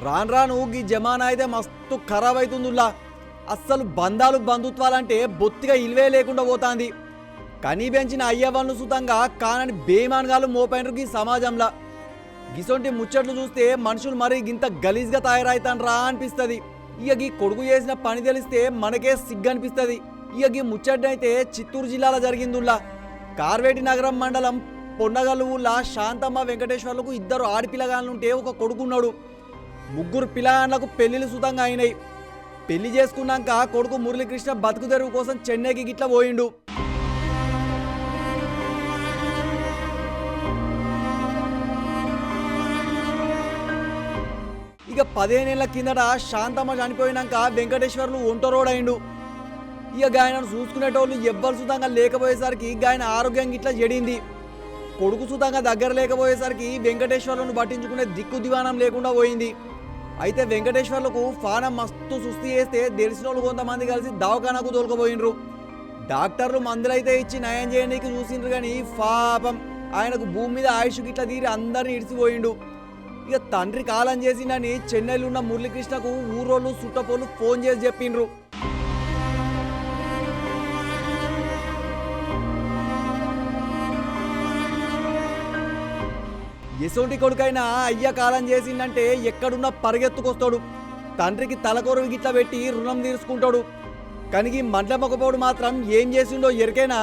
రాను రాను ఈ జమానా అయితే మస్తు ఖరాబ్ అవుతుందిలా. అస్సలు బంధాలు బంధుత్వాలంటే బొత్తిగా ఇల్వే లేకుండా పోతాంది. కనీ పెంచిన అయ్యవాళ్ళు సుతంగా కానని బేమాన్గాలు మోపైనరు ఈ సమాజంలో. గిసొంటి ముచ్చట్లు చూస్తే మనుషులు మరీ గింత గలీజ్గా తయారైతాన్రా అనిపిస్తుంది. ఇక ఈ కొడుకు చేసిన పని తెలిస్తే మనకే సిగ్గనిపిస్తుంది. ఇక ఈ ముచ్చట్నైతే చిత్తూరు జిల్లాలో జరిగిందిలా. కార్వేటి నగరం మండలం పొన్నగల్లు ఊళ్ళ శాంతమ్మ వెంకటేశ్వర్లకు 2 ఆడపిల్లగాళ్ళుంటే ఒక కొడుకున్నాడు. 3 పిల్లగాళ్ళకు పెళ్లిళ్ళు సుతంగా అయినాయి. పెళ్లి చేసుకున్నాక కొడుకు మురళీకృష్ణ బతుకు తెరువు కోసం చెన్నైకి గిట్ల పోయిండు. ఇక 15 ఏళ్ల కిందట శాంతమ్మ చనిపోయినాక వెంకటేశ్వర్లు ఒంటరోడైండు. ఇక ఆయనను చూసుకునేటోళ్ళు ఎవ్వరు సుతంగా లేకపోయేసరికి ఆయన ఆరోగ్యం గిట్లా చెడింది. కొడుకు సుతంగా దగ్గర లేకపోయేసరికి వెంకటేశ్వర్లను పట్టించుకునే దిక్కు దివానం లేకుండా పోయింది. అయితే వెంకటేశ్వర్లకు ఫానం మస్తు సుస్థి చేస్తే తెలిసిన వాళ్ళు కొంతమంది కలిసి దవాఖానకు తోలుకుపోయినరు. డాక్టర్లు మందులైతే ఇచ్చి నయం చేయడానికి చూసిండ్రు కానీ పాపం ఆయనకు భూమి మీద ఆయుష్ గిట్లా తీరి అందరిని ఇడిసిపోయిండు. ఇక తండ్రి కాలం చేసిందని చెన్నైలో ఉన్న మురళీకృష్ణకు ఊరోళ్ళు చుట్టపోళ్ళు ఫోన్ చేసి చెప్పిండ్రు. ఎసోంటి కొడుకైనా అయ్య కాలం చేసిందంటే ఎక్కడున్నా పరిగెత్తుకొస్తాడు. తండ్రికి తలకొరువు గిట్ల పెట్టి రుణం తీర్చుకుంటాడు. కానీ మండలమొకపోడు మాత్రం ఏం చేసిండో ఎరికైనా,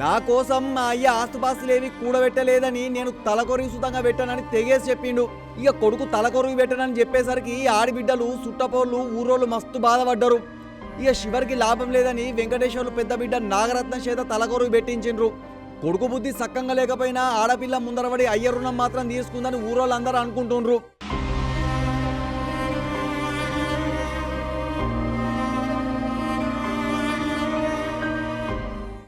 నా కోసం మా అయ్య ఆస్తుపాస్తులేవి కూడబెట్టలేదని నేను తలకొరువు సుతంగా పెట్టానని తెగేసి చెప్పిండు. ఇక కొడుకు తలకొరువు పెట్టనని చెప్పేసరికి ఆడిబిడ్డలు చుట్టపోళ్ళు ఊరోళ్ళు మస్తు బాధపడ్డారు. ఇక శివరికి లాభం లేదని వెంకటేశ్వర్లు పెద్ద బిడ్డ నాగరత్నం చేత తలకొరువు పెట్టించిండ్రు. కొడుకు బుద్ధి సక్కంగా లేకపోయినా ఆడపిల్ల ముందరబడి అయ్య రుణం మాత్రం తీసుకుందని ఊరోళ్ళందరూ అనుకుంటుండ్రు.